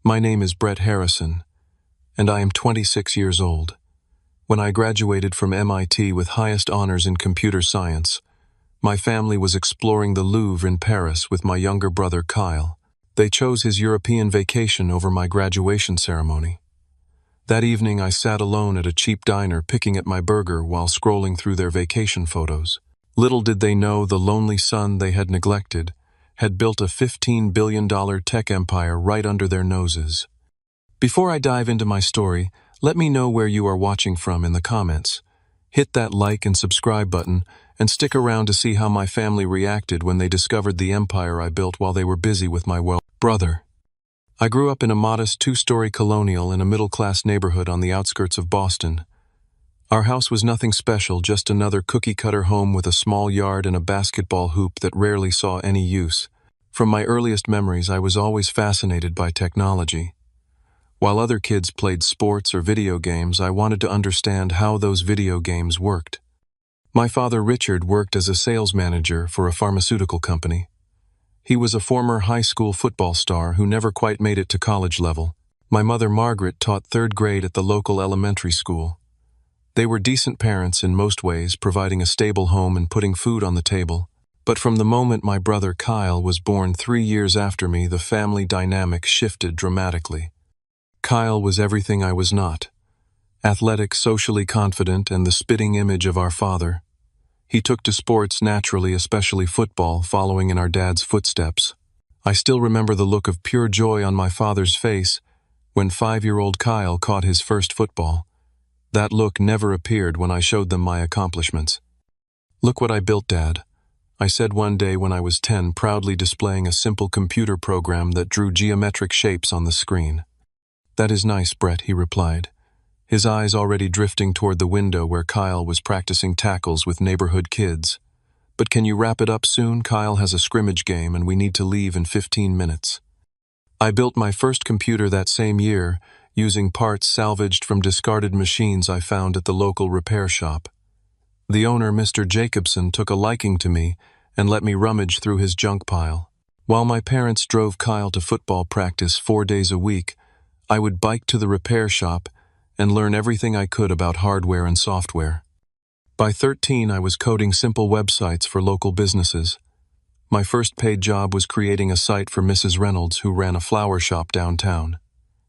My name is Brett Harrison, and I am 26 years old. When I graduated from MIT with highest honors in computer science, my family was exploring the Louvre in Paris with my younger brother Kyle. They chose his European vacation over my graduation ceremony. That evening I sat alone at a cheap diner picking at my burger while scrolling through their vacation photos. Little did they know the lonely son they had neglected had built a $15 billion tech empire right under their noses. Before I dive into my story, let me know where you are watching from in the comments. Hit that like and subscribe button and stick around to see how my family reacted when they discovered the empire I built while they were busy with my brother. I grew up in a modest two-story colonial in a middle-class neighborhood on the outskirts of Boston. Our house was nothing special, just another cookie-cutter home with a small yard and a basketball hoop that rarely saw any use. From my earliest memories, I was always fascinated by technology. While other kids played sports or video games, I wanted to understand how those video games worked. My father, Richard, worked as a sales manager for a pharmaceutical company. He was a former high school football star who never quite made it to college level. My mother, Margaret, taught third grade at the local elementary school. They were decent parents in most ways, providing a stable home and putting food on the table. But from the moment my brother Kyle was born 3 years after me, the family dynamic shifted dramatically. Kyle was everything I was not. Athletic, socially confident, and the spitting image of our father. He took to sports naturally, especially football, following in our dad's footsteps. I still remember the look of pure joy on my father's face when 5-year-old Kyle caught his first football. That look never appeared when I showed them my accomplishments. "Look what I built, Dad," I said one day when I was 10, proudly displaying a simple computer program that drew geometric shapes on the screen. "That is nice, Brett," he replied, his eyes already drifting toward the window where Kyle was practicing tackles with neighborhood kids. "But can you wrap it up soon? Kyle has a scrimmage game and we need to leave in 15 minutes. I built my first computer that same year, using parts salvaged from discarded machines I found at the local repair shop. The owner, Mr. Jacobson, took a liking to me and let me rummage through his junk pile. While my parents drove Kyle to football practice 4 days a week, I would bike to the repair shop and learn everything I could about hardware and software. By 13, I was coding simple websites for local businesses. My first paid job was creating a site for Mrs. Reynolds, who ran a flower shop downtown.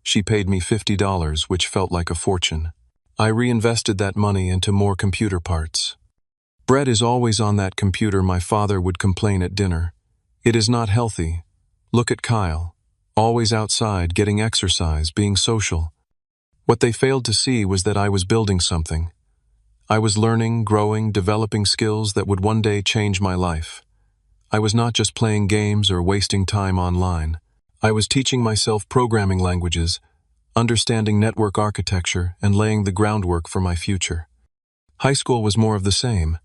She paid me $50, which felt like a fortune. I reinvested that money into more computer parts. "Brett is always on that computer," my father would complain at dinner. "It is not healthy. Look at Kyle. Always outside, getting exercise, being social." What they failed to see was that I was building something. I was learning, growing, developing skills that would one day change my life. I was not just playing games or wasting time online. I was teaching myself programming languages, understanding network architecture, and laying the groundwork for my future. High school was more of the same.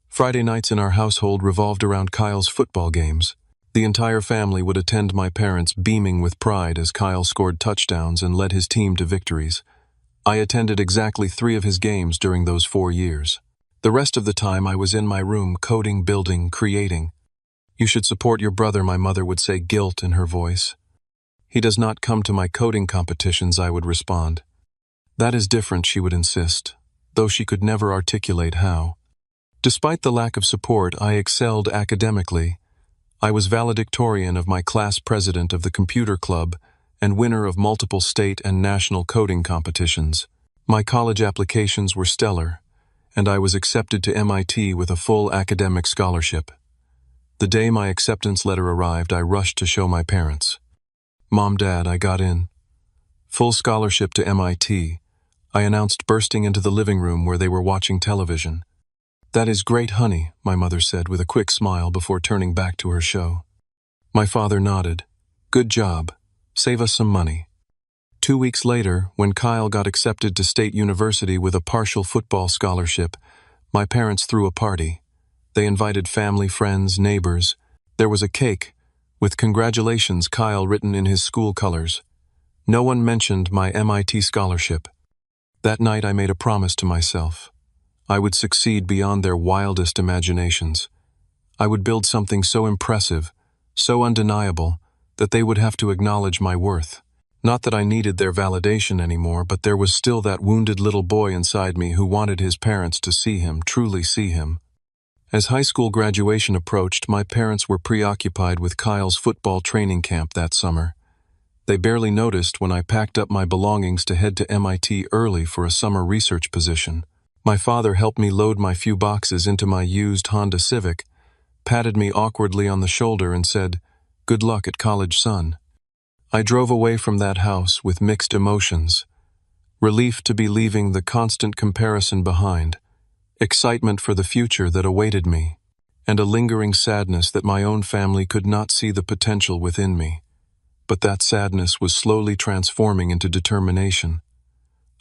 Friday nights in our household revolved around Kyle's football games. The entire family would attend, my parents beaming with pride as Kyle scored touchdowns and led his team to victories. I attended exactly 3 of his games during those 4 years. The rest of the time I was in my room coding, building, creating. "You should support your brother," my mother would say, guilt in her voice. "He does not come to my coding competitions," I would respond. "That is different," she would insist, though she could never articulate how. Despite the lack of support, I excelled academically. I was valedictorian of my class, president of the computer club, and winner of multiple state and national coding competitions. My college applications were stellar, and I was accepted to MIT with a full academic scholarship. The day my acceptance letter arrived, I rushed to show my parents. "Mom, Dad, I got in. Full scholarship to MIT," I announced, bursting into the living room where they were watching television. "That is great, honey," my mother said with a quick smile before turning back to her show. My father nodded. "Good job. Save us some money." 2 weeks later, when Kyle got accepted to State University with a partial football scholarship, my parents threw a party. They invited family, friends, neighbors. There was a cake with "Congratulations, Kyle" written in his school colors. No one mentioned my MIT scholarship. That night I made a promise to myself. I would succeed beyond their wildest imaginations. I would build something so impressive, so undeniable, that they would have to acknowledge my worth. Not that I needed their validation anymore, but there was still that wounded little boy inside me who wanted his parents to see him, truly see him. As high school graduation approached, my parents were preoccupied with Kyle's football training camp that summer. They barely noticed when I packed up my belongings to head to MIT early for a summer research position. My father helped me load my few boxes into my used Honda Civic, patted me awkwardly on the shoulder and said, "Good luck at college, son." I drove away from that house with mixed emotions. Relief to be leaving the constant comparison behind, excitement for the future that awaited me, and a lingering sadness that my own family could not see the potential within me. But that sadness was slowly transforming into determination.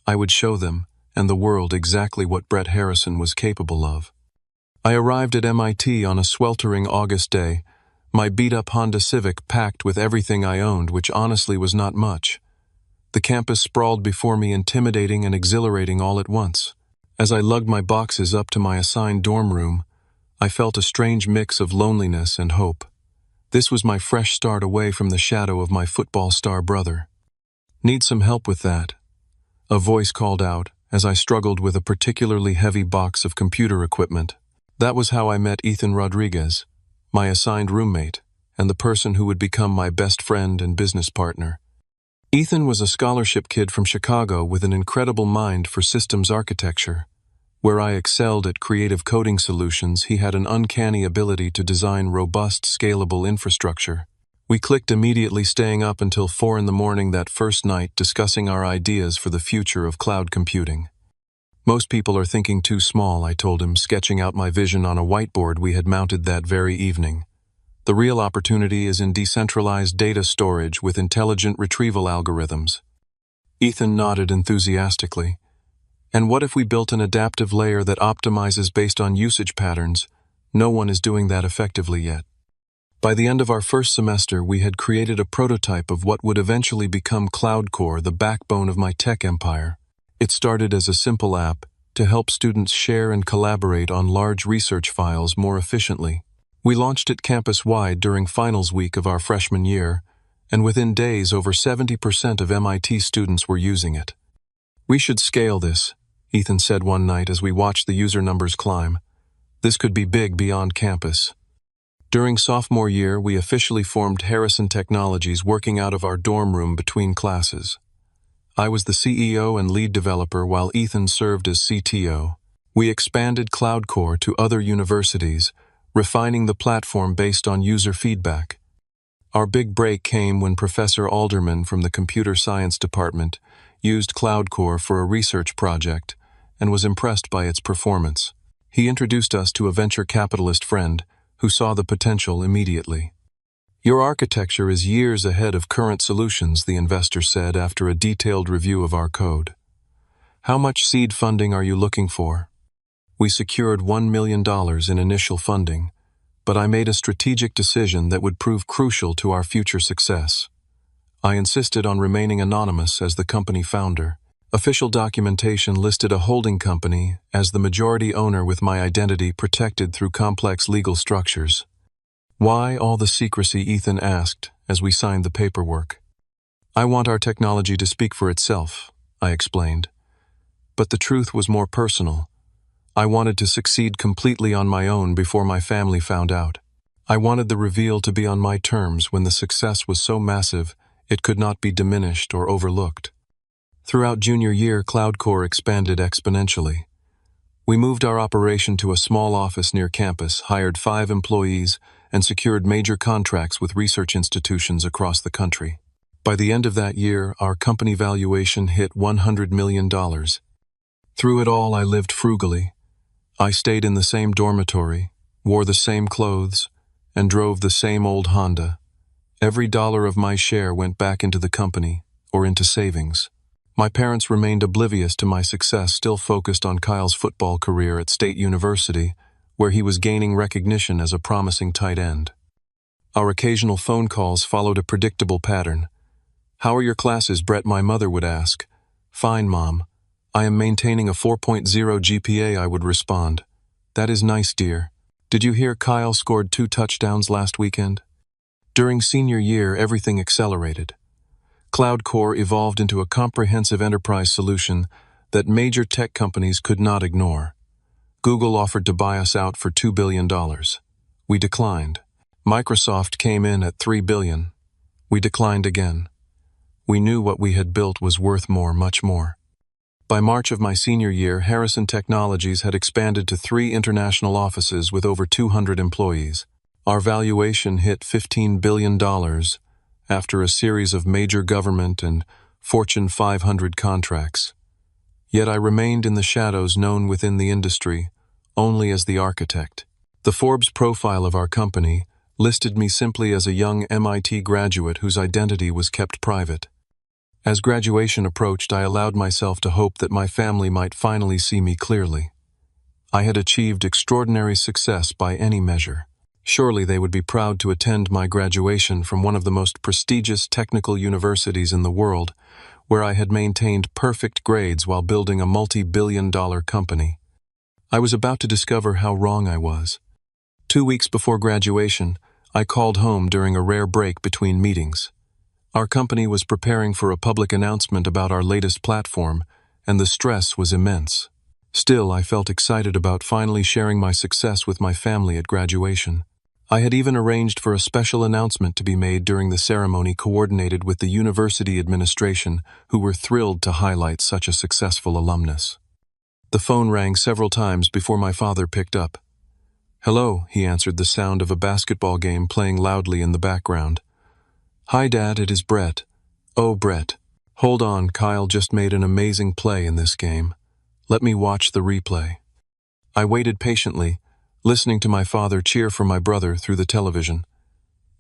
I would show them and the world exactly what Brett Harrison was capable of. I arrived at MIT on a sweltering August day, my beat-up Honda Civic packed with everything I owned, which honestly was not much. The campus sprawled before me, intimidating and exhilarating all at once. As I lugged my boxes up to my assigned dorm room, I felt a strange mix of loneliness and hope. This was my fresh start away from the shadow of my football star brother. "Need some help with that?" a voice called out as I struggled with a particularly heavy box of computer equipment. That was how I met Ethan Rodriguez, my assigned roommate, and the person who would become my best friend and business partner. Ethan was a scholarship kid from Chicago with an incredible mind for systems architecture. Where I excelled at creative coding solutions, he had an uncanny ability to design robust, scalable infrastructure. We clicked immediately, staying up until 4 in the morning that first night discussing our ideas for the future of cloud computing. "Most people are thinking too small," I told him, sketching out my vision on a whiteboard we had mounted that very evening. "The real opportunity is in decentralized data storage with intelligent retrieval algorithms." Ethan nodded enthusiastically. "And what if we built an adaptive layer that optimizes based on usage patterns? No one is doing that effectively yet." By the end of our first semester, we had created a prototype of what would eventually become CloudCore, the backbone of my tech empire. It started as a simple app to help students share and collaborate on large research files more efficiently. We launched it campus-wide during finals week of our freshman year, and within days over 70% of MIT students were using it. "We should scale this," Ethan said one night as we watched the user numbers climb. "This could be big beyond campus." During sophomore year, we officially formed Harrison Technologies, working out of our dorm room between classes. I was the CEO and lead developer while Ethan served as CTO. We expanded CloudCore to other universities, refining the platform based on user feedback. Our big break came when Professor Alderman from the computer science department used CloudCore for a research project and was impressed by its performance. He introduced us to a venture capitalist friend who saw the potential immediately. "Your architecture is years ahead of current solutions," the investor said after a detailed review of our code. "How much seed funding are you looking for?" We secured $1 million in initial funding, but I made a strategic decision that would prove crucial to our future success. I insisted on remaining anonymous as the company founder. Official documentation listed a holding company as the majority owner with my identity protected through complex legal structures. "Why all the secrecy?" Ethan asked as we signed the paperwork. "I want our technology to speak for itself," I explained. But the truth was more personal. I wanted to succeed completely on my own before my family found out. I wanted the reveal to be on my terms when the success was so massive it could not be diminished or overlooked. Throughout junior year, CloudCore expanded exponentially. We moved our operation to a small office near campus, hired 5 employees, and secured major contracts with research institutions across the country. By the end of that year, our company valuation hit $100 million. Through it all, I lived frugally. I stayed in the same dormitory, wore the same clothes, and drove the same old Honda. Every dollar of my share went back into the company or into savings. My parents remained oblivious to my success, still focused on Kyle's football career at State University, where he was gaining recognition as a promising tight end. Our occasional phone calls followed a predictable pattern. "How are your classes, Brett?" my mother would ask. "Fine, Mom. I am maintaining a 4.0 GPA," I would respond. "That is nice, dear. Did you hear Kyle scored 2 touchdowns last weekend?" During senior year, everything accelerated. Cloud Core evolved into a comprehensive enterprise solution that major tech companies could not ignore. Google offered to buy us out for $2 billion. We declined. Microsoft came in at $3 billion. We declined again. We knew what we had built was worth more, much more. By March of my senior year, Harrison Technologies had expanded to 3 international offices with over 200 employees. Our valuation hit $15 billion after a series of major government and Fortune 500 contracts. Yet I remained in the shadows, known within the industry only as the architect. The Forbes profile of our company listed me simply as a young MIT graduate whose identity was kept private. As graduation approached, I allowed myself to hope that my family might finally see me clearly. I had achieved extraordinary success by any measure. Surely they would be proud to attend my graduation from one of the most prestigious technical universities in the world, where I had maintained perfect grades while building a multi-billion-dollar company. I was about to discover how wrong I was. 2 weeks before graduation, I called home during a rare break between meetings. Our company was preparing for a public announcement about our latest platform, and the stress was immense. Still, I felt excited about finally sharing my success with my family at graduation. I had even arranged for a special announcement to be made during the ceremony, coordinated with the university administration, who were thrilled to highlight such a successful alumnus. The phone rang several times before my father picked up. "Hello," he answered, the sound of a basketball game playing loudly in the background. "Hi, Dad, it is Brett." "Oh, Brett. Hold on, Kyle just made an amazing play in this game. Let me watch the replay." I waited patiently, listening to my father cheer for my brother through the television.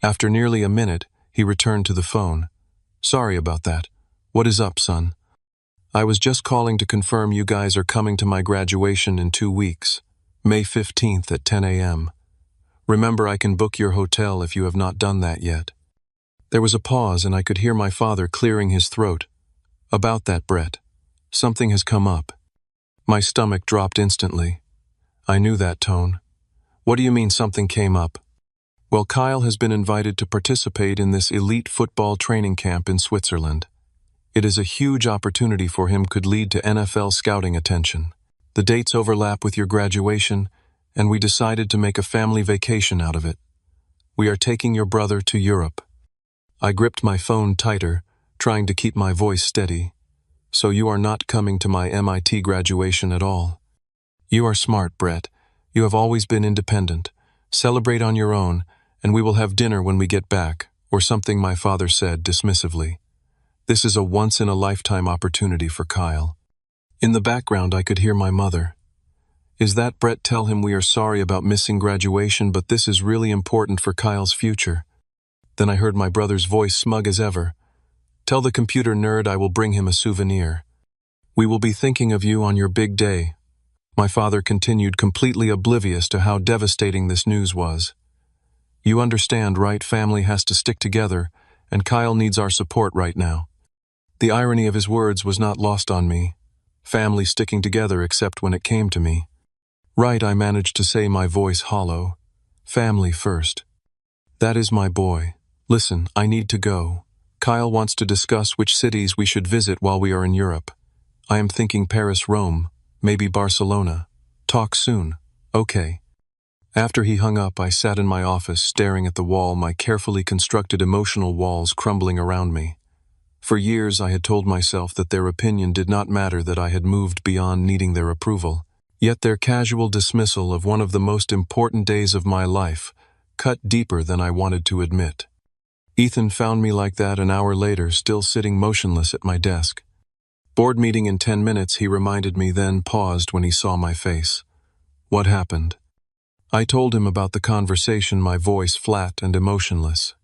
After nearly a minute, he returned to the phone. "Sorry about that. What is up, son?" "I was just calling to confirm you guys are coming to my graduation in 2 weeks, May 15th at 10 a.m. Remember, I can book your hotel if you have not done that yet." There was a pause, and I could hear my father clearing his throat. "About that, Brett. Something has come up." My stomach dropped instantly. I knew that tone. "What do you mean something came up?" "Well, Kyle has been invited to participate in this elite football training camp in Switzerland. It is a huge opportunity for him, could lead to NFL scouting attention. The dates overlap with your graduation, and we decided to make a family vacation out of it. We are taking your brother to Europe." I gripped my phone tighter, trying to keep my voice steady. "So you are not coming to my MIT graduation at all?" "You are smart, Brett. You have always been independent. Celebrate on your own, and we will have dinner when we get back," or something my father said dismissively. This is a once-in-a-lifetime opportunity for Kyle. In the background, I could hear my mother. "Is that Brett? Tell him we are sorry about missing graduation, but this is really important for Kyle's future." Then I heard my brother's voice, smug as ever. "Tell the computer nerd I will bring him a souvenir. We will be thinking of you on your big day." My father continued, completely oblivious to how devastating this news was. "You understand, right? Family has to stick together, and Kyle needs our support right now." The irony of his words was not lost on me. Family sticking together, except when it came to me. "Right," I managed to say, my voice hollow. "Family first. That is my boy. Listen, I need to go. Kyle wants to discuss which cities we should visit while we are in Europe. I am thinking Paris, Rome, maybe Barcelona. Talk soon. Okay." After he hung up, I sat in my office, staring at the wall, my carefully constructed emotional walls crumbling around me. For years, I had told myself that their opinion did not matter, that I had moved beyond needing their approval. Yet their casual dismissal of one of the most important days of my life cut deeper than I wanted to admit. Ethan found me like that an hour later, still sitting motionless at my desk. "Board meeting in 10 minutes, he reminded me, then paused when he saw my face. "What happened?" I told him about the conversation, my voice flat and emotionless.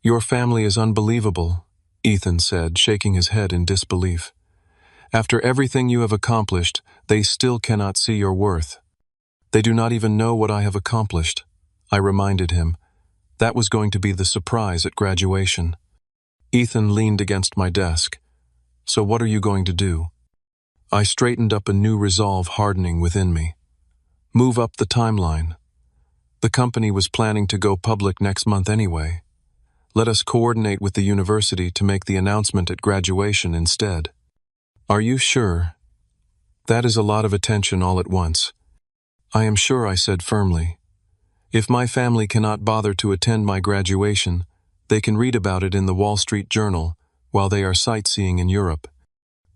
"Your family is unbelievable," Ethan said, shaking his head in disbelief. "After everything you have accomplished, they still cannot see your worth." "They do not even know what I have accomplished," I reminded him. That was going to be the surprise at graduation. Ethan leaned against my desk. "So what are you going to do?" I straightened up, a new resolve hardening within me. "Move up the timeline. The company was planning to go public next month anyway. Let us coordinate with the university to make the announcement at graduation instead." "Are you sure? That is a lot of attention all at once." "I am sure," I said firmly. "If my family cannot bother to attend my graduation, they can read about it in the Wall Street Journal while they are sightseeing in Europe."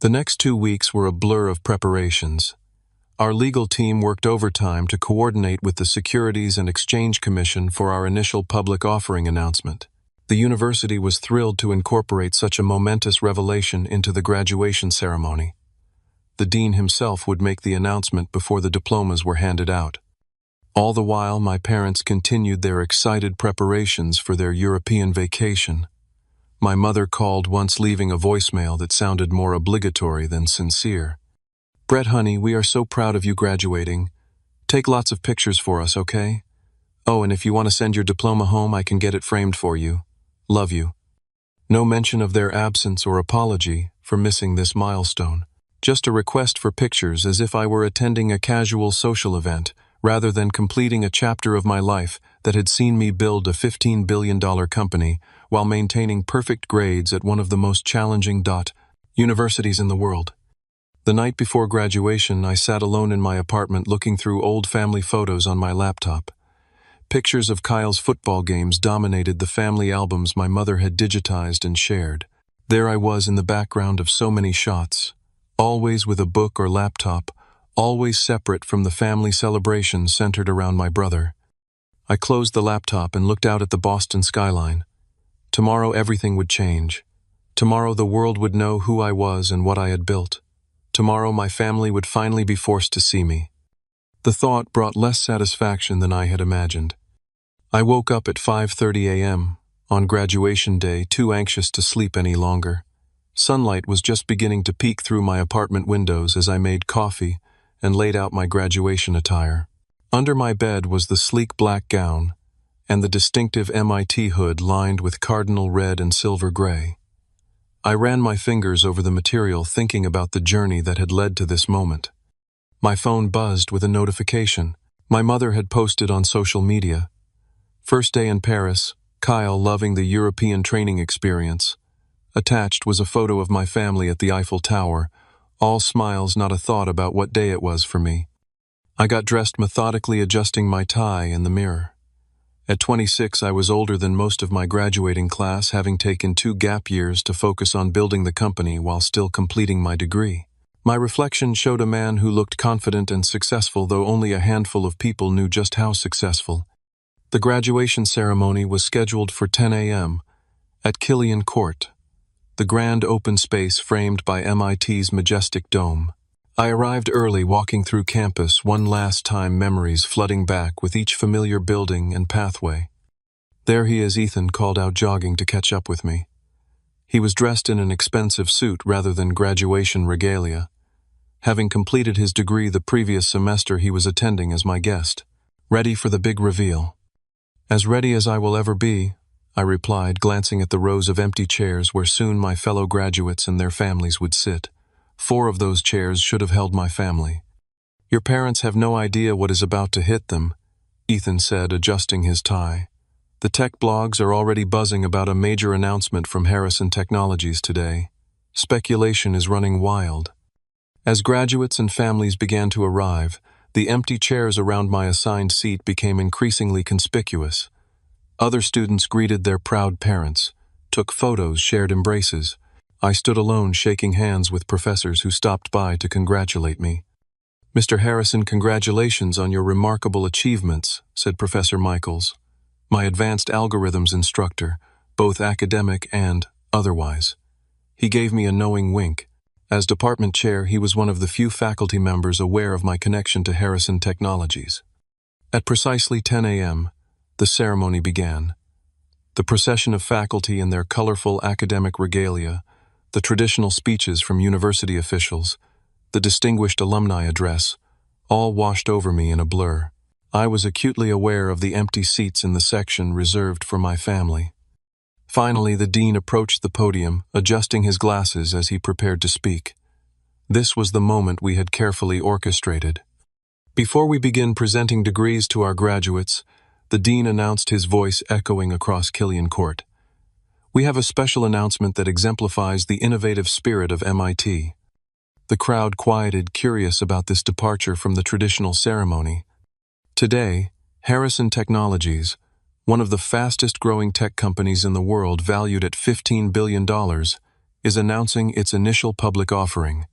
The next 2 weeks were a blur of preparations. Our legal team worked overtime to coordinate with the Securities and Exchange Commission for our initial public offering announcement. The university was thrilled to incorporate such a momentous revelation into the graduation ceremony. The dean himself would make the announcement before the diplomas were handed out. All the while, my parents continued their excited preparations for their European vacation. My mother called once, leaving a voicemail that sounded more obligatory than sincere. "Brett, honey, we are so proud of you graduating. Take lots of pictures for us, okay? Oh, and if you want to send your diploma home, I can get it framed for you. Love you." No mention of their absence or apology for missing this milestone. Just a request for pictures, as if I were attending a casual social event, rather than completing a chapter of my life that had seen me build a $15 billion company while maintaining perfect grades at one of the most challenging universities in the world. The night before graduation, I sat alone in my apartment looking through old family photos on my laptop. Pictures of Kyle's football games dominated the family albums my mother had digitized and shared. There I was in the background of so many shots, always with a book or laptop, always separate from the family celebration centered around my brother. I closed the laptop and looked out at the Boston skyline. Tomorrow everything would change. Tomorrow the world would know who I was and what I had built. Tomorrow my family would finally be forced to see me. The thought brought less satisfaction than I had imagined. I woke up at 5:30 a.m. on graduation day, too anxious to sleep any longer. Sunlight was just beginning to peek through my apartment windows as I made coffee and laid out my graduation attire. Under my bed was the sleek black gown and the distinctive MIT hood lined with cardinal red and silver gray. I ran my fingers over the material, thinking about the journey that had led to this moment. My phone buzzed with a notification. My mother had posted on social media. "First day in Paris, Kyle loving the European training experience." Attached was a photo of my family at the Eiffel Tower, all smiles, not a thought about what day it was for me. I got dressed, methodically adjusting my tie in the mirror. At 26, I was older than most of my graduating class, having taken 2 gap years to focus on building the company while still completing my degree. My reflection showed a man who looked confident and successful, though only a handful of people knew just how successful. The graduation ceremony was scheduled for 10 a.m. at Qley Court, the grand open space framed by MIT's majestic dome. I arrived early, walking through campus, one last time, memories flooding back with each familiar building and pathway. "There he is," Ethan called out, jogging to catch up with me. He was dressed in an expensive suit rather than graduation regalia. Having completed his degree the previous semester, he was attending as my guest. "Ready for the big reveal?" "As ready as I will ever be," I replied, glancing at the rows of empty chairs where soon my fellow graduates and their families would sit. 4 of those chairs should have held my family. "Your parents have no idea what is about to hit them," Ethan said, adjusting his tie. "The tech blogs are already buzzing about a major announcement from Harrison Technologies today. Speculation is running wild." As graduates and families began to arrive, the empty chairs around my assigned seat became increasingly conspicuous. Other students greeted their proud parents, took photos, shared embraces. I stood alone, shaking hands with professors who stopped by to congratulate me. "Mr. Harrison, congratulations on your remarkable achievements," said Professor Michaels, my advanced algorithms instructor, both academic and otherwise. He gave me a knowing wink. As department chair, he was one of the few faculty members aware of my connection to Harrison Technologies. At precisely 10 a.m., the ceremony began. The procession of faculty in their colorful academic regalia, the traditional speeches from university officials, the distinguished alumni address, all washed over me in a blur. I was acutely aware of the empty seats in the section reserved for my family. Finally, the dean approached the podium, adjusting his glasses as he prepared to speak. This was the moment we had carefully orchestrated. Before we begin presenting degrees to our graduates, the dean announced, his voice echoing across Qley Court. We have a special announcement that exemplifies the innovative spirit of MIT. The crowd quieted, curious about this departure from the traditional ceremony. Today, Harrison Technologies, one of the fastest-growing tech companies in the world valued at $15 billion, is announcing its initial public offering.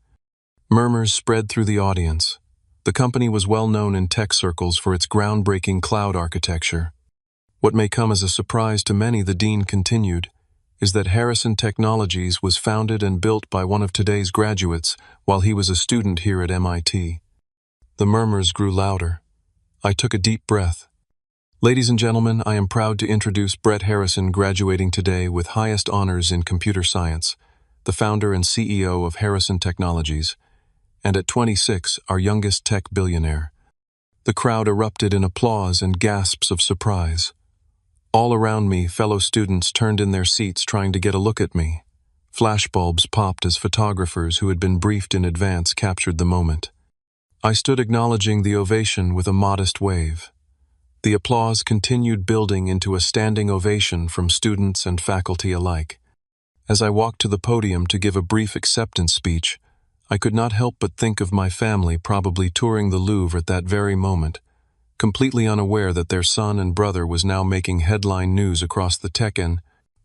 Murmurs spread through the audience. The company was well known in tech circles for its groundbreaking cloud architecture. What may come as a surprise to many, the dean continued, is that Harrison Technologies was founded and built by one of today's graduates while he was a student here at MIT. The murmurs grew louder. I took a deep breath. Ladies and gentlemen, I am proud to introduce Brett Harrison, graduating today with highest honors in computer science, the founder and CEO of Harrison Technologies, and at 26, our youngest tech billionaire. The crowd erupted in applause and gasps of surprise. All around me, fellow students turned in their seats trying to get a look at me. Flashbulbs popped as photographers who had been briefed in advance captured the moment. I stood acknowledging the ovation with a modest wave. The applause continued building into a standing ovation from students and faculty alike. As I walked to the podium to give a brief acceptance speech, I could not help but think of my family probably touring the Louvre at that very moment, completely unaware that their son and brother was now making headline news across the tech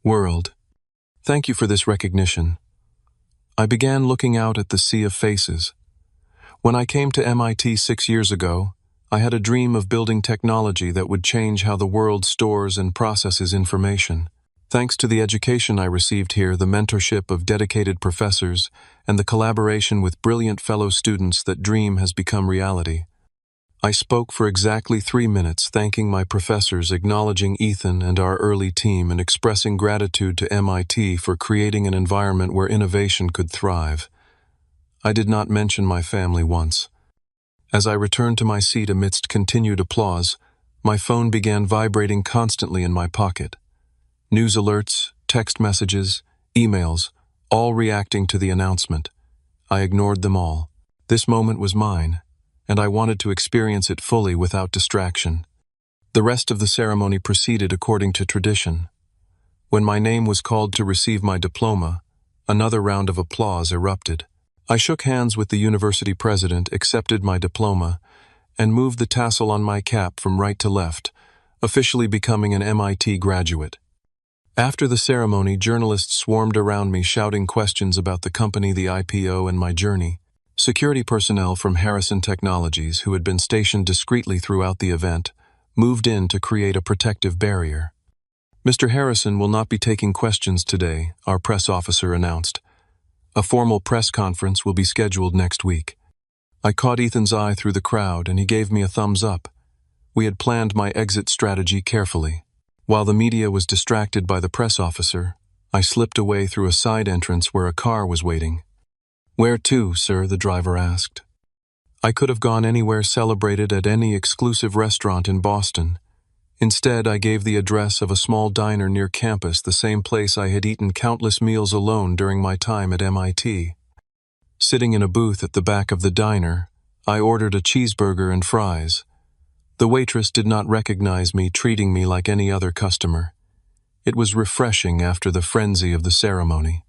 world. Thank you for this recognition. I began looking out at the sea of faces. When I came to MIT 6 years ago, I had a dream of building technology that would change how the world stores and processes information. Thanks to the education I received here, the mentorship of dedicated professors, and the collaboration with brilliant fellow students, that dream has become reality. I spoke for exactly 3 minutes, thanking my professors, acknowledging Ethan and our early team, and expressing gratitude to MIT for creating an environment where innovation could thrive. I did not mention my family once. As I returned to my seat amidst continued applause, my phone began vibrating constantly in my pocket. News alerts, text messages, emails, all reacting to the announcement. I ignored them all. This moment was mine, and I wanted to experience it fully without distraction. The rest of the ceremony proceeded according to tradition. When my name was called to receive my diploma, another round of applause erupted. I shook hands with the university president, accepted my diploma, and moved the tassel on my cap from right to left, officially becoming an MIT graduate. After the ceremony, journalists swarmed around me, shouting questions about the company, the IPO, and my journey. Security personnel from Harrison Technologies, who had been stationed discreetly throughout the event, moved in to create a protective barrier. Mr. Harrison will not be taking questions today, our press officer announced. A formal press conference will be scheduled next week. I caught Ethan's eye through the crowd, and he gave me a thumbs up. We had planned my exit strategy carefully. While the media was distracted by the press officer, I slipped away through a side entrance where a car was waiting. "Where to, sir?" the driver asked. I could have gone anywhere celebrated at any exclusive restaurant in Boston. Instead, I gave the address of a small diner near campus, the same place I had eaten countless meals alone during my time at MIT. Sitting in a booth at the back of the diner, I ordered a cheeseburger and fries. The waitress did not recognize me, treating me like any other customer. It was refreshing after the frenzy of the ceremony.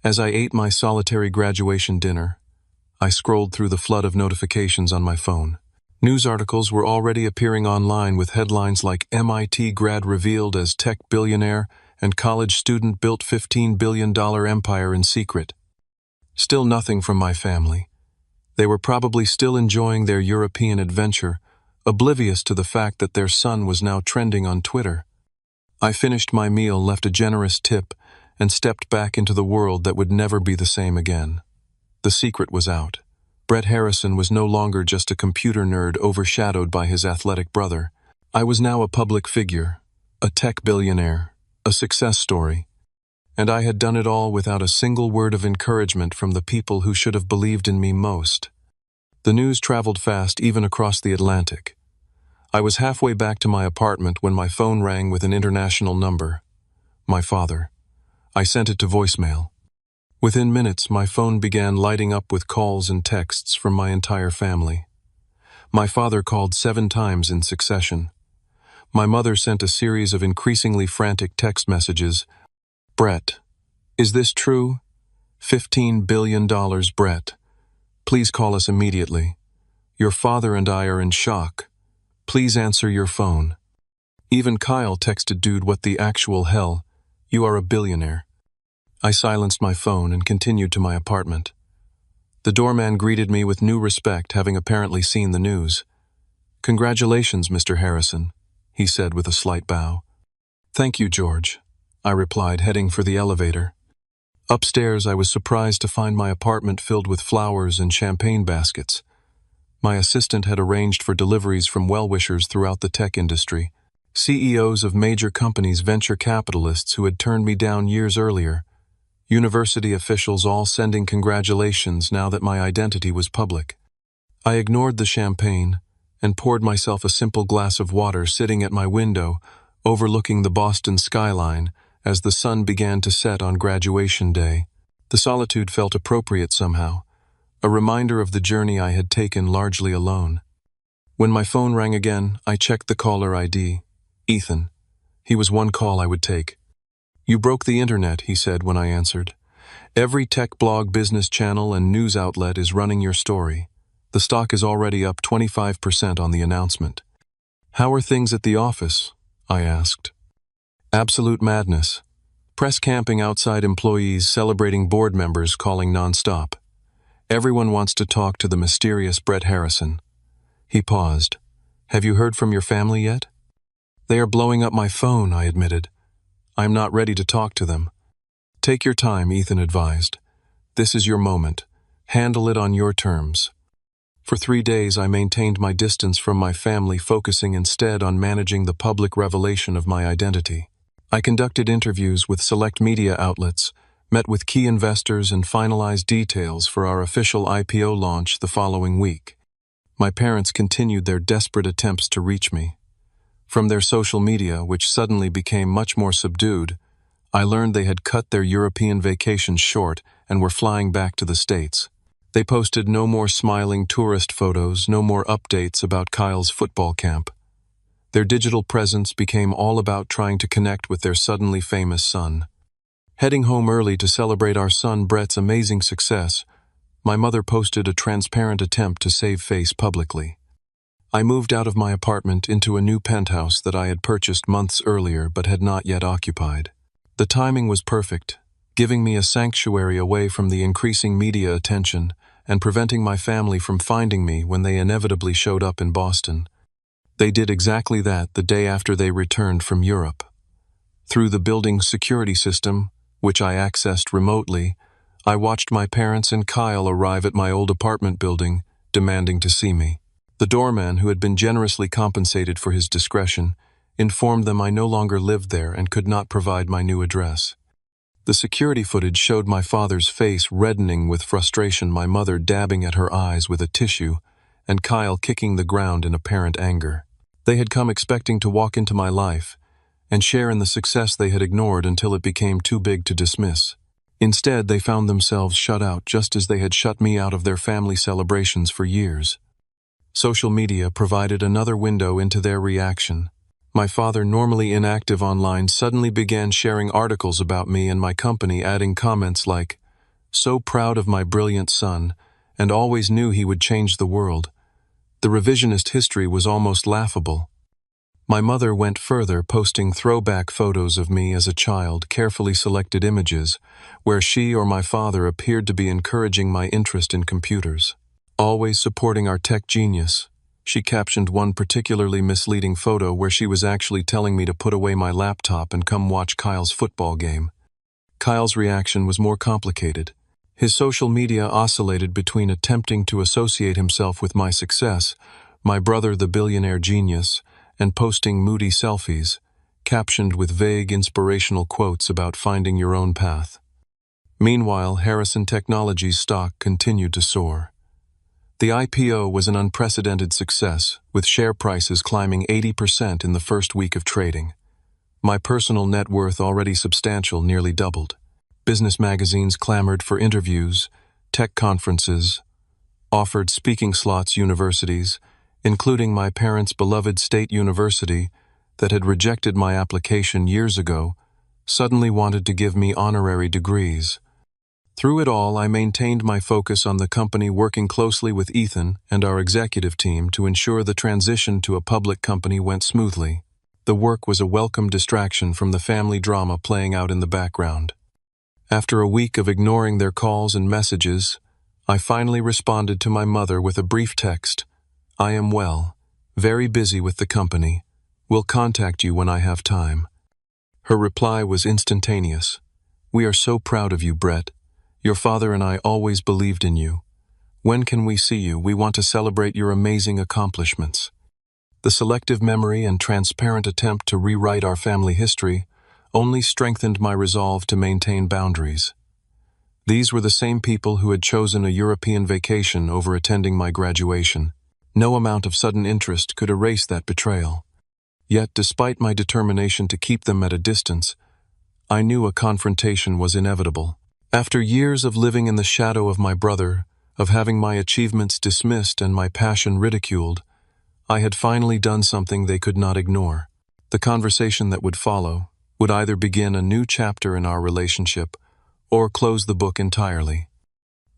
As I ate my solitary graduation dinner, I scrolled through the flood of notifications on my phone. News articles were already appearing online with headlines like "MIT grad revealed as tech billionaire" and "College student built $15 billion empire in secret." Still nothing from my family. They were probably still enjoying their European adventure, oblivious to the fact that their son was now trending on Twitter. I finished my meal, left a generous tip, and stepped back into the world that would never be the same again. The secret was out. Brett Harrison was no longer just a computer nerd overshadowed by his athletic brother. I was now a public figure, a tech billionaire, a success story. And I had done it all without a single word of encouragement from the people who should have believed in me most. The news traveled fast, even across the Atlantic. I was halfway back to my apartment when my phone rang with an international number. My father. I sent it to voicemail. Within minutes, my phone began lighting up with calls and texts from my entire family. My father called 7 times in succession. My mother sent a series of increasingly frantic text messages, Brett, is this true? $15 billion, Brett. Please call us immediately. Your father and I are in shock. Please answer your phone. Even Kyle texted dude, what the actual hell? You are a billionaire. I silenced my phone and continued to my apartment. The doorman greeted me with new respect, having apparently seen the news. Congratulations, Mr. Harrison, he said with a slight bow. Thank you, George, I replied, heading for the elevator. Upstairs, I was surprised to find my apartment filled with flowers and champagne baskets. My assistant had arranged for deliveries from well-wishers throughout the tech industry, CEOs of major companies, venture capitalists who had turned me down years earlier, university officials, all sending congratulations now that my identity was public. I ignored the champagne and poured myself a simple glass of water, sitting at my window, overlooking the Boston skyline as the sun began to set on graduation day. The solitude felt appropriate somehow, a reminder of the journey I had taken largely alone. When my phone rang again, I checked the caller ID. Ethan. He was one call I would take. You broke the internet, he said when I answered. Every tech blog, business channel, and news outlet is running your story. The stock is already up 25% on the announcement. How are things at the office? I asked. Absolute madness. Press camping outside, employees celebrating, board members calling nonstop. Everyone wants to talk to the mysterious Brett Harrison. He paused. Have you heard from your family yet? They are blowing up my phone, I admitted. I'm not ready to talk to them. Take your time, Ethan advised. This is your moment. Handle it on your terms. For 3 days, I maintained my distance from my family, focusing instead on managing the public revelation of my identity. I conducted interviews with select media outlets, met with key investors, and finalized details for our official IPO launch the following week. My parents continued their desperate attempts to reach me. From their social media, which suddenly became much more subdued, I learned they had cut their European vacation short and were flying back to the States. They posted no more smiling tourist photos, no more updates about Kyle's football camp. Their digital presence became all about trying to connect with their suddenly famous son. Heading home early to celebrate our son Brett's amazing success, my mother posted a transparent attempt to save face publicly. I moved out of my apartment into a new penthouse that I had purchased months earlier but had not yet occupied. The timing was perfect, giving me a sanctuary away from the increasing media attention and preventing my family from finding me when they inevitably showed up in Boston. They did exactly that the day after they returned from Europe. Through the building's security system, which I accessed remotely, I watched my parents and Kyle arrive at my old apartment building, demanding to see me. The doorman, who had been generously compensated for his discretion, informed them I no longer lived there and could not provide my new address. The security footage showed my father's face reddening with frustration, my mother dabbing at her eyes with a tissue, and Kyle kicking the ground in apparent anger. They had come expecting to walk into my life and share in the success they had ignored until it became too big to dismiss. Instead, they found themselves shut out, just as they had shut me out of their family celebrations for years. Social media provided another window into their reaction. My father, normally inactive online, suddenly began sharing articles about me and my company, adding comments like, "So proud of my brilliant son, and always knew he would change the world." The revisionist history was almost laughable. My mother went further, posting throwback photos of me as a child, carefully selected images, where she or my father appeared to be encouraging my interest in computers. Always supporting our tech genius, she captioned one particularly misleading photo where she was actually telling me to put away my laptop and come watch Kyle's football game. Kyle's reaction was more complicated. His social media oscillated between attempting to associate himself with my success, my brother the billionaire genius, and posting moody selfies, captioned with vague inspirational quotes about finding your own path. Meanwhile, Harrison Technologies stock continued to soar. The IPO was an unprecedented success, with share prices climbing 80% in the first week of trading. My personal net worth, already substantial, nearly doubled. Business magazines clamored for interviews, tech conferences, offered speaking slots. Universities, including my parents' beloved state university that had rejected my application years ago, suddenly wanted to give me honorary degrees. Through it all, I maintained my focus on the company, working closely with Ethan and our executive team to ensure the transition to a public company went smoothly. The work was a welcome distraction from the family drama playing out in the background. After a week of ignoring their calls and messages, I finally responded to my mother with a brief text. "I am well, very busy with the company. Will contact you when I have time." Her reply was instantaneous. "We are so proud of you, Brett. Your father and I always believed in you. When can we see you? We want to celebrate your amazing accomplishments." The selective memory and transparent attempt to rewrite our family history only strengthened my resolve to maintain boundaries. These were the same people who had chosen a European vacation over attending my graduation. No amount of sudden interest could erase that betrayal. Yet, despite my determination to keep them at a distance, I knew a confrontation was inevitable. After years of living in the shadow of my brother, of having my achievements dismissed and my passion ridiculed, I had finally done something they could not ignore. The conversation that would follow would either begin a new chapter in our relationship or close the book entirely.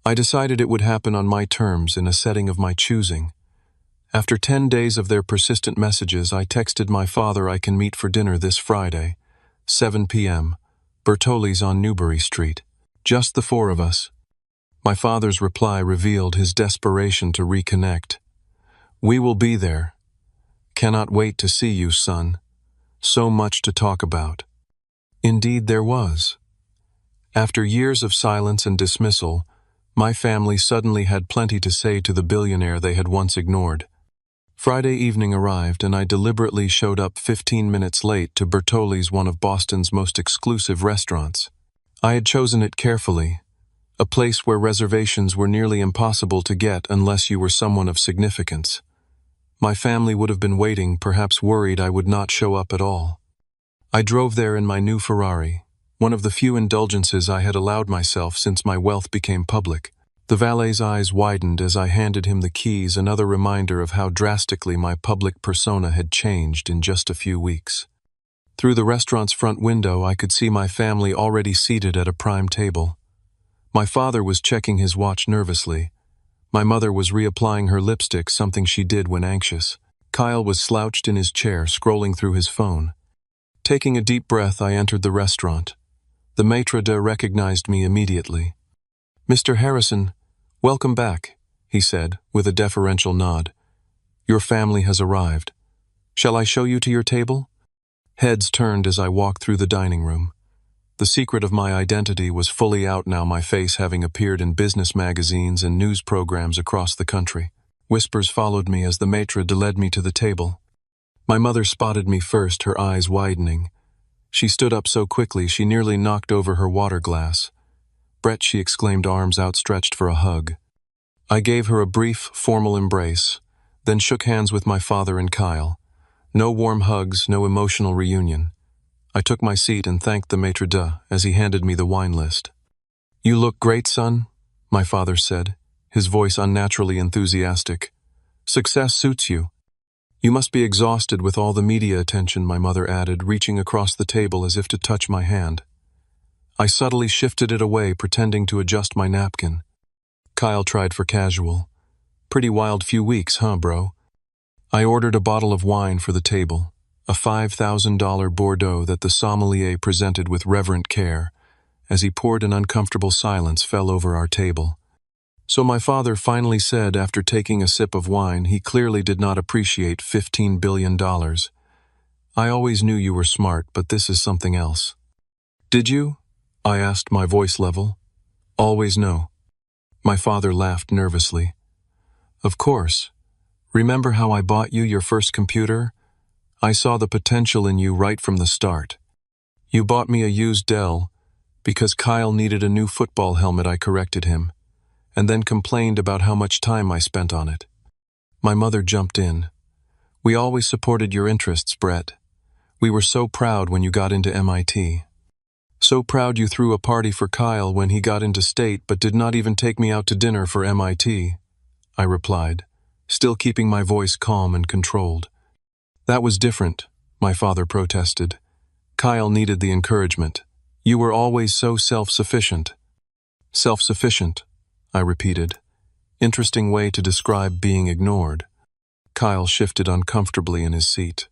I decided it would happen on my terms in a setting of my choosing. After 10 days of their persistent messages, I texted my father I can meet for dinner this Friday, 7 p.m., Bertoli's on Newbury Street. Just the four of us. My father's reply revealed his desperation to reconnect. "We will be there. Cannot wait to see you, son. So much to talk about." Indeed, there was. After years of silence and dismissal, my family suddenly had plenty to say to the billionaire they had once ignored. Friday evening arrived, and I deliberately showed up 15 minutes late to Bertoli's, one of Boston's most exclusive restaurants. I had chosen it carefully, a place where reservations were nearly impossible to get unless you were someone of significance. My family would have been waiting, perhaps worried I would not show up at all. I drove there in my new Ferrari, one of the few indulgences I had allowed myself since my wealth became public. The valet's eyes widened as I handed him the keys, another reminder of how drastically my public persona had changed in just a few weeks. Through the restaurant's front window, I could see my family already seated at a prime table. My father was checking his watch nervously. My mother was reapplying her lipstick, something she did when anxious. Kyle was slouched in his chair, scrolling through his phone. Taking a deep breath, I entered the restaurant. The maitre d' recognized me immediately. "Mr. Harrison, welcome back," he said, with a deferential nod. "Your family has arrived. Shall I show you to your table?" Heads turned as I walked through the dining room. The secret of my identity was fully out now, my face having appeared in business magazines and news programs across the country. Whispers followed me as the maitre d' led me to the table. My mother spotted me first, her eyes widening. She stood up so quickly she nearly knocked over her water glass. "Brett," she exclaimed, arms outstretched for a hug. I gave her a brief, formal embrace, then shook hands with my father and Kyle. No warm hugs, no emotional reunion. I took my seat and thanked the maitre d' as he handed me the wine list. "You look great, son," my father said, his voice unnaturally enthusiastic. "Success suits you." "You must be exhausted with all the media attention," my mother added, reaching across the table as if to touch my hand. I subtly shifted it away, pretending to adjust my napkin. Kyle tried for casual. "Pretty wild few weeks, huh, bro?" I ordered a bottle of wine for the table, a $5,000 Bordeaux that the sommelier presented with reverent care. As he poured, an uncomfortable silence fell over our table. "So my father finally said, after taking a sip of wine, he clearly did not appreciate $15 billion. I always knew you were smart, but this is something else." "Did you?" I asked, my voice level. "Always know." My father laughed nervously. "Of course. Remember how I bought you your first computer? I saw the potential in you right from the start. You bought me a used Dell because Kyle needed a new football helmet. I corrected him, and then complained about how much time I spent on it." My mother jumped in. "We always supported your interests, Brett. We were so proud when you got into MIT. So proud you threw a party for Kyle when he got into state but did not even take me out to dinner for MIT, I replied, still keeping my voice calm and controlled. "That was different," my father protested. "Kyle needed the encouragement. You were always so self-sufficient. Self-sufficient, I repeated. Interesting way to describe being ignored. Kyle shifted uncomfortably in his seat.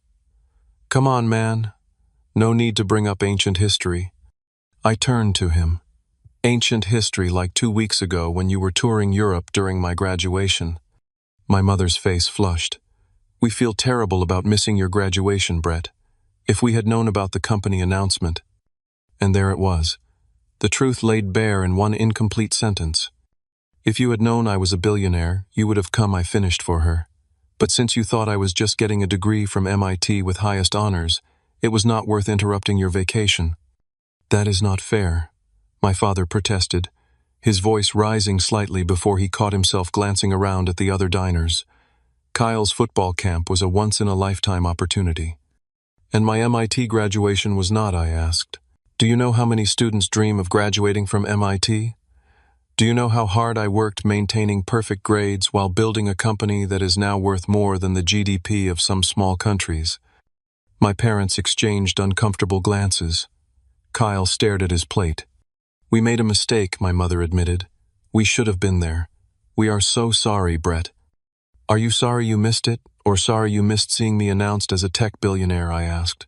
Come on, man. No need to bring up ancient history. I turned to him. Ancient history like 2 weeks ago when you were touring Europe during my graduation. My mother's face flushed. We feel terrible about missing your graduation, Brett. If we had known about the company announcement. And there it was. The truth laid bare in one incomplete sentence. If you had known I was a billionaire, you would have come. I finished for her. But since you thought I was just getting a degree from MIT with highest honors, it was not worth interrupting your vacation. That is not fair, my father protested, his voice rising slightly before he caught himself glancing around at the other diners. Kyle's football camp was a once-in-a-lifetime opportunity. And my MIT graduation was not, I asked. Do you know how many students dream of graduating from MIT? Do you know how hard I worked maintaining perfect grades while building a company that is now worth more than the GDP of some small countries? My parents exchanged uncomfortable glances. Kyle stared at his plate. We made a mistake, my mother admitted. We should have been there. We are so sorry, Brett. Are you sorry you missed it, or sorry you missed seeing me announced as a tech billionaire, I asked.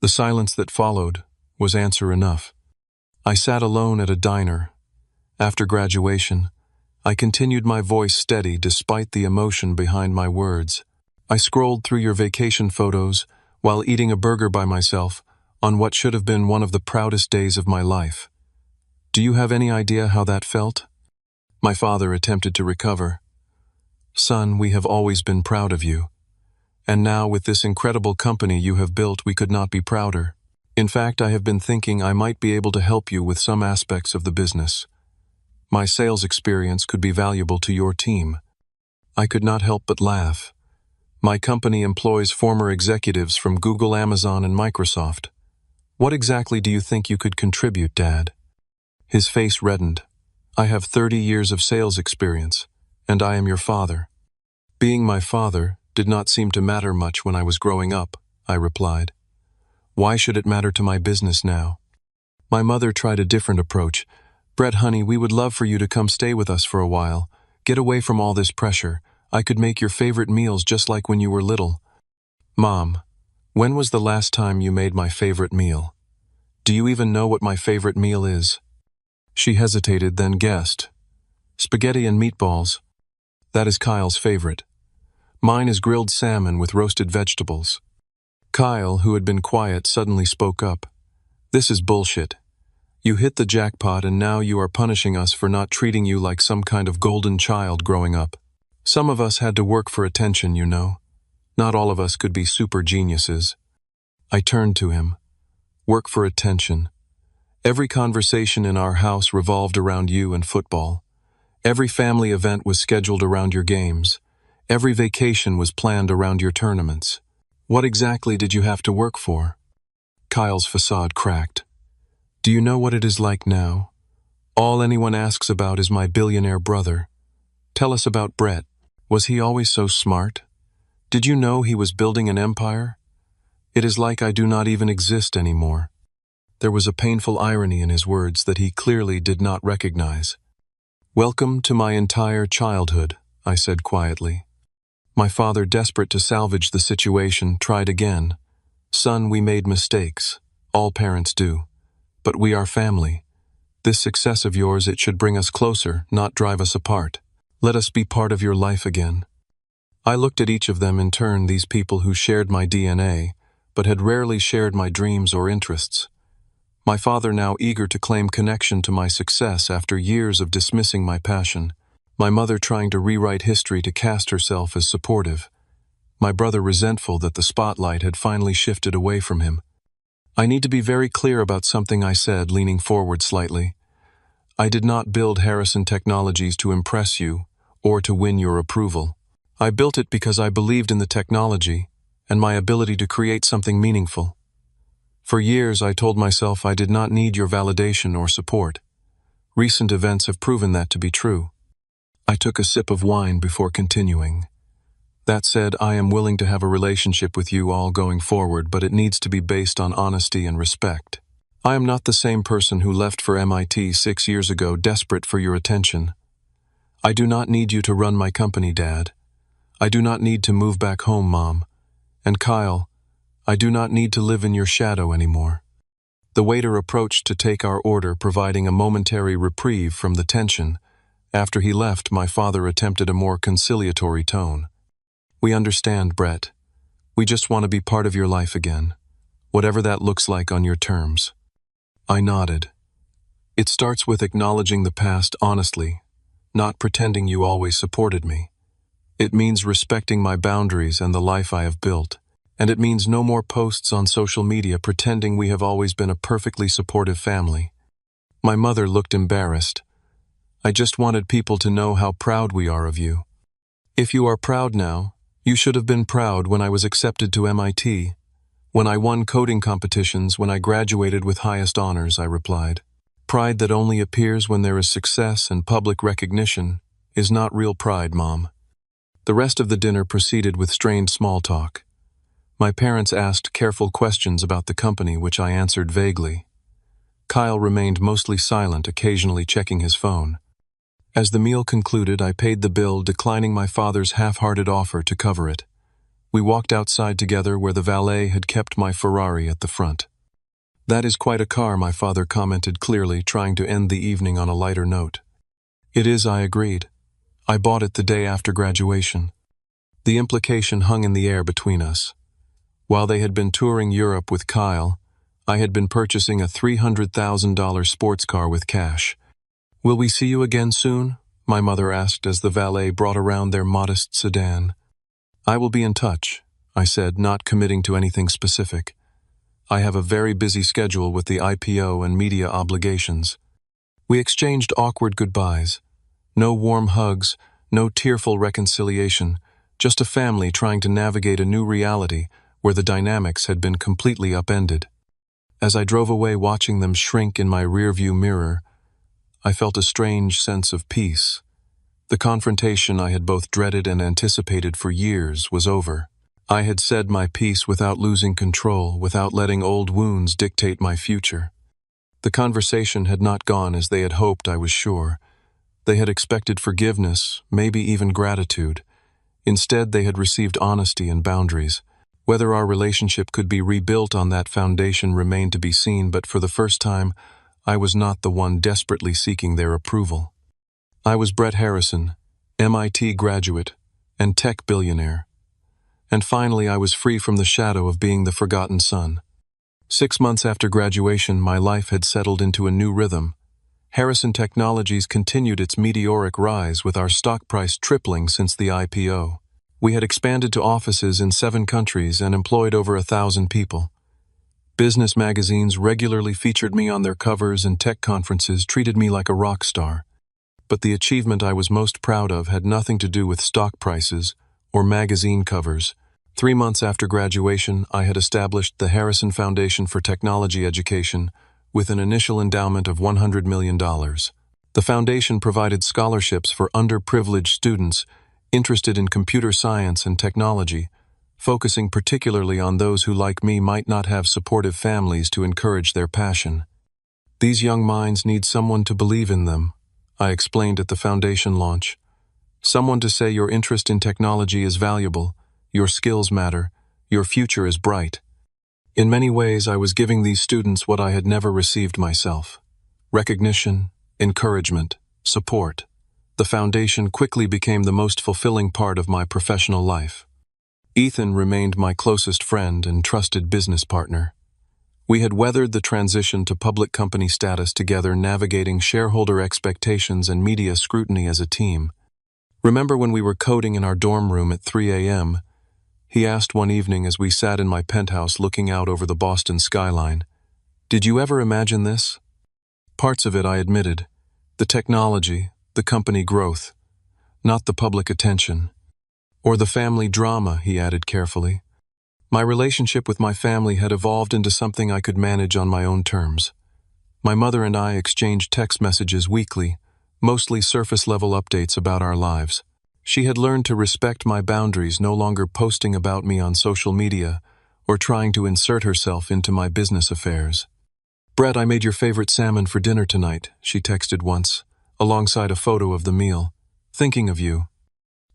The silence that followed was answer enough. I sat alone at a diner. After graduation, I continued my voice steady despite the emotion behind my words. I scrolled through your vacation photos while eating a burger by myself on what should have been one of the proudest days of my life. Do you have any idea how that felt? My father attempted to recover. Son, we have always been proud of you. And now with this incredible company you have built, we could not be prouder. In fact, I have been thinking I might be able to help you with some aspects of the business. My sales experience could be valuable to your team. I could not help but laugh. My company employs former executives from Google, Amazon, and Microsoft. What exactly do you think you could contribute, Dad? His face reddened. I have 30 years of sales experience, and I am your father. Being my father did not seem to matter much when I was growing up, I replied. Why should it matter to my business now? My mother tried a different approach. Brett, honey, we would love for you to come stay with us for a while. Get away from all this pressure. I could make your favorite meals just like when you were little. Mom, when was the last time you made my favorite meal? Do you even know what my favorite meal is? She hesitated, then guessed. Spaghetti and meatballs. That is Kyle's favorite. Mine is grilled salmon with roasted vegetables. Kyle, who had been quiet, suddenly spoke up. This is bullshit. You hit the jackpot and now you are punishing us for not treating you like some kind of golden child growing up. Some of us had to work for attention, you know. Not all of us could be super geniuses. I turned to him. Work for attention. Every conversation in our house revolved around you and football. Every family event was scheduled around your games. Every vacation was planned around your tournaments. What exactly did you have to work for? Kyle's facade cracked. Do you know what it is like now? All anyone asks about is my billionaire brother. Tell us about Brett. Was he always so smart? Did you know he was building an empire? It is like I do not even exist anymore. There was a painful irony in his words that he clearly did not recognize. Welcome to my entire childhood, I said quietly. My father, desperate to salvage the situation, tried again. Son, we made mistakes. All parents do. But we are family. This success of yours, it should bring us closer, not drive us apart. Let us be part of your life again. I looked at each of them in turn, these people who shared my DNA, but had rarely shared my dreams or interests. My father now eager to claim connection to my success after years of dismissing my passion. My mother trying to rewrite history to cast herself as supportive. My brother resentful that the spotlight had finally shifted away from him. I need to be very clear about something, I said, leaning forward slightly. I did not build Harrison Technologies to impress you or to win your approval. I built it because I believed in the technology and my ability to create something meaningful. For years, I told myself I did not need your validation or support. Recent events have proven that to be true. I took a sip of wine before continuing. That said, I am willing to have a relationship with you all going forward, but it needs to be based on honesty and respect. I am not the same person who left for MIT 6 years ago desperate for your attention. I do not need you to run my company, Dad. I do not need to move back home, Mom. And Kyle, I do not need to live in your shadow anymore." The waiter approached to take our order, providing a momentary reprieve from the tension. After he left, my father attempted a more conciliatory tone. "We understand, Brett. We just want to be part of your life again, whatever that looks like on your terms." I nodded. "It starts with acknowledging the past honestly, not pretending you always supported me. It means respecting my boundaries and the life I have built. And it means no more posts on social media pretending we have always been a perfectly supportive family." My mother looked embarrassed. "I just wanted people to know how proud we are of you." "If you are proud now, you should have been proud when I was accepted to MIT, when I won coding competitions, when I graduated with highest honors," I replied. "Pride that only appears when there is success and public recognition is not real pride, Mom." The rest of the dinner proceeded with strained small talk. My parents asked careful questions about the company, which I answered vaguely. Kyle remained mostly silent, occasionally checking his phone. As the meal concluded, I paid the bill, declining my father's half-hearted offer to cover it. We walked outside together, where the valet had kept my Ferrari at the front. "That is quite a car," my father commented clearly, trying to end the evening on a lighter note. "It is," I agreed. "I bought it the day after graduation." The implication hung in the air between us. While they had been touring Europe with Kyle, I had been purchasing a $300,000 sports car with cash. "Will we see you again soon?" my mother asked as the valet brought around their modest sedan. "I will be in touch," I said, not committing to anything specific. "I have a very busy schedule with the IPO and media obligations." We exchanged awkward goodbyes. No warm hugs, no tearful reconciliation, just a family trying to navigate a new reality where the dynamics had been completely upended. As I drove away, watching them shrink in my rearview mirror, I felt a strange sense of peace. The confrontation I had both dreaded and anticipated for years was over. I had said my piece without losing control, without letting old wounds dictate my future. The conversation had not gone as they had hoped, I was sure. They had expected forgiveness, maybe even gratitude. Instead, they had received honesty and boundaries. Whether our relationship could be rebuilt on that foundation remained to be seen, but for the first time, I was not the one desperately seeking their approval. I was Brett Harrison, MIT graduate and tech billionaire. And finally, I was free from the shadow of being the forgotten son. 6 months after graduation, my life had settled into a new rhythm. Harrison Technologies continued its meteoric rise, with our stock price tripling since the IPO. We had expanded to offices in 7 countries and employed over 1,000 people. Business magazines regularly featured me on their covers, and tech conferences treated me like a rock star. But the achievement I was most proud of had nothing to do with stock prices or magazine covers. 3 months after graduation, I had established the Harrison Foundation for Technology Education with an initial endowment of $100 million. The foundation provided scholarships for underprivileged students interested in computer science and technology, focusing particularly on those who, like me, might not have supportive families to encourage their passion. "These young minds need someone to believe in them," I explained at the foundation launch. "Someone to say your interest in technology is valuable, your skills matter, your future is bright." In many ways, I was giving these students what I had never received myself: recognition, encouragement, support. The foundation quickly became the most fulfilling part of my professional life. Ethan remained my closest friend and trusted business partner. We had weathered the transition to public company status together, navigating shareholder expectations and media scrutiny as a team. "Remember when we were coding in our dorm room at 3 a.m., he asked one evening as we sat in my penthouse looking out over the Boston skyline. "Did you ever imagine this?" "Parts of it," I admitted. "The technology, the company growth, not the public attention. Or the family drama," he added carefully. My relationship with my family had evolved into something I could manage on my own terms. My mother and I exchanged text messages weekly, mostly surface-level updates about our lives. She had learned to respect my boundaries, no longer posting about me on social media or trying to insert herself into my business affairs. "Brett, I made your favorite salmon for dinner tonight," she texted once, alongside a photo of the meal. "Thinking of you."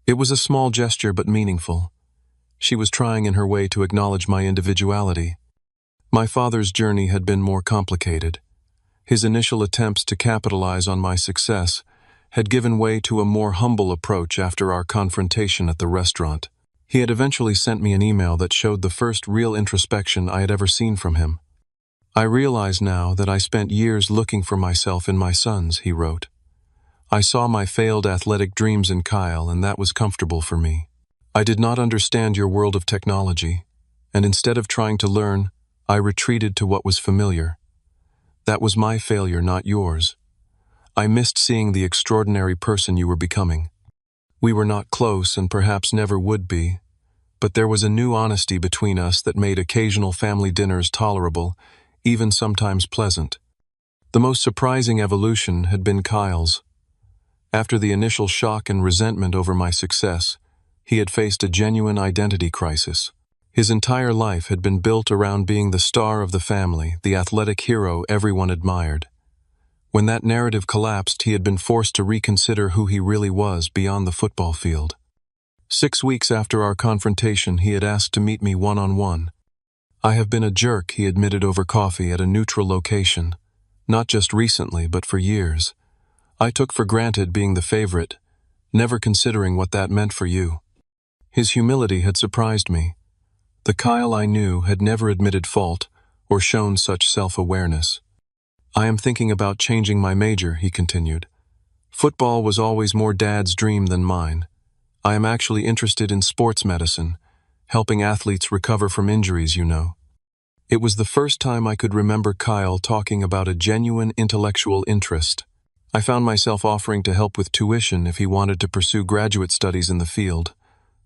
It was a small gesture but meaningful. She was trying in her way to acknowledge my individuality. My father's journey had been more complicated. His initial attempts to capitalize on my success had given way to a more humble approach after our confrontation at the restaurant. He had eventually sent me an email that showed the first real introspection I had ever seen from him. "I realize now that I spent years looking for myself in my sons," he wrote. "I saw my failed athletic dreams in Kyle, and that was comfortable for me. I did not understand your world of technology, and instead of trying to learn, I retreated to what was familiar. That was my failure, not yours. I missed seeing the extraordinary person you were becoming. We were not close and perhaps never would be, but there was a new honesty between us that made occasional family dinners tolerable, even sometimes pleasant. The most surprising evolution had been Kyle's. After the initial shock and resentment over my success, he had faced a genuine identity crisis. His entire life had been built around being the star of the family, the athletic hero everyone admired. When that narrative collapsed, he had been forced to reconsider who he really was beyond the football field. 6 weeks after our confrontation, he had asked to meet me one-on-one. "I have been a jerk," he admitted over coffee at a neutral location. "Not just recently, but for years. I took for granted being the favorite, never considering what that meant for you." His humility had surprised me. The Kyle I knew had never admitted fault or shown such self-awareness. "I am thinking about changing my major," he continued. "Football was always more Dad's dream than mine. I am actually interested in sports medicine, helping athletes recover from injuries, you know." It was the first time I could remember Kyle talking about a genuine intellectual interest. I found myself offering to help with tuition if he wanted to pursue graduate studies in the field,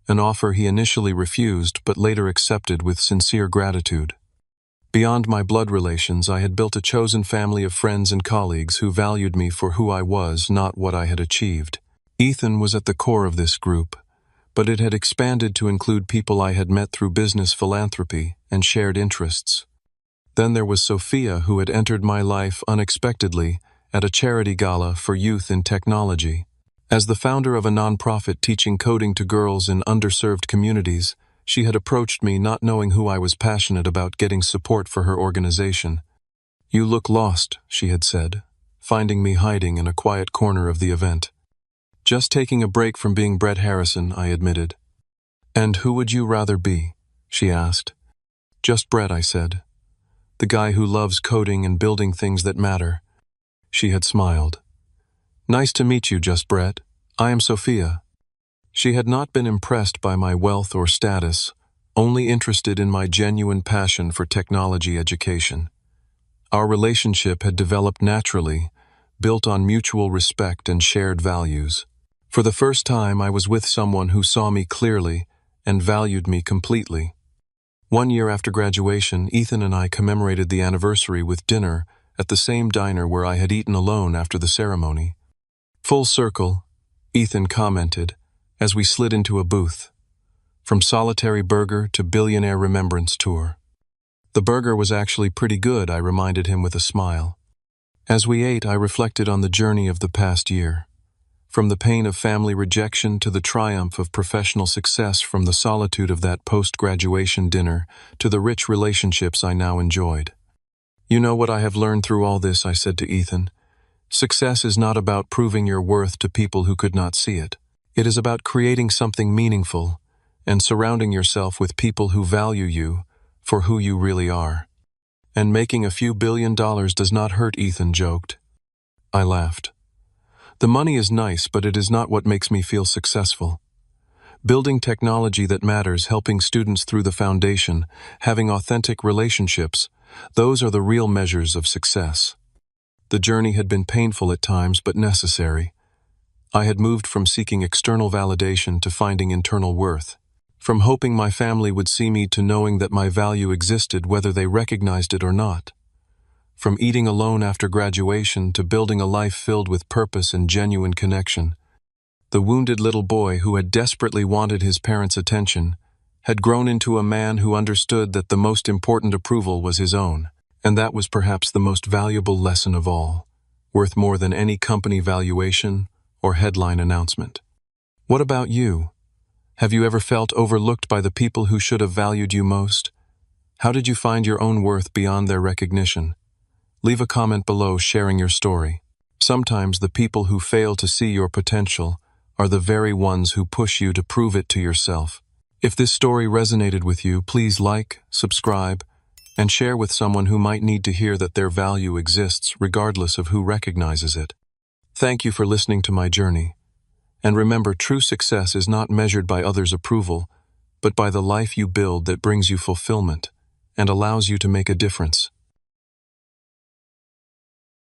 an offer he initially refused but later accepted with sincere gratitude. Beyond my blood relations, I had built a chosen family of friends and colleagues who valued me for who I was, not what I had achieved. Ethan was at the core of this group, but it had expanded to include people I had met through business philanthropy and shared interests. Then there was Sophia, who had entered my life unexpectedly at a charity gala for youth in technology. As the founder of a nonprofit teaching coding to girls in underserved communities, she had approached me not knowing who I was, passionate about getting support for her organization. "You look lost," she had said, finding me hiding in a quiet corner of the event. "Just taking a break from being Brett Harrison," I admitted. "And who would you rather be?" she asked. "Just Brett," I said. "The guy who loves coding and building things that matter." She had smiled. "Nice to meet you, Just Brett. I am Sophia." She had not been impressed by my wealth or status, only interested in my genuine passion for technology education. Our relationship had developed naturally, built on mutual respect and shared values. For the first time, I was with someone who saw me clearly and valued me completely. 1 year after graduation, Ethan and I commemorated the anniversary with dinner at the same diner where I had eaten alone after the ceremony. "Full circle," Ethan commented, as we slid into a booth. "From solitary burger to billionaire remembrance tour." The burger was actually pretty good, I reminded him with a smile. As we ate, I reflected on the journey of the past year. From the pain of family rejection to the triumph of professional success, from the solitude of that post-graduation dinner to the rich relationships I now enjoyed. "You know what I have learned through all this," I said to Ethan. "Success is not about proving your worth to people who could not see it. It is about creating something meaningful and surrounding yourself with people who value you for who you really are. And making a few $1 billion does not hurt," Ethan joked. I laughed. "The money is nice, but it is not what makes me feel successful. Building technology that matters, helping students through the foundation, having authentic relationships, those are the real measures of success." The journey had been painful at times, but necessary. I had moved from seeking external validation to finding internal worth. From hoping my family would see me to knowing that my value existed whether they recognized it or not. From eating alone after graduation to building a life filled with purpose and genuine connection. The wounded little boy who had desperately wanted his parents' attention had grown into a man who understood that the most important approval was his own. And that was perhaps the most valuable lesson of all, worth more than any company valuation or headline announcement. What about you? Have you ever felt overlooked by the people who should have valued you most? How did you find your own worth beyond their recognition? Leave a comment below sharing your story. Sometimes the people who fail to see your potential are the very ones who push you to prove it to yourself. If this story resonated with you, please like, subscribe, and share with someone who might need to hear that their value exists regardless of who recognizes it. Thank you for listening to my journey. And remember, true success is not measured by others' approval, but by the life you build that brings you fulfillment and allows you to make a difference.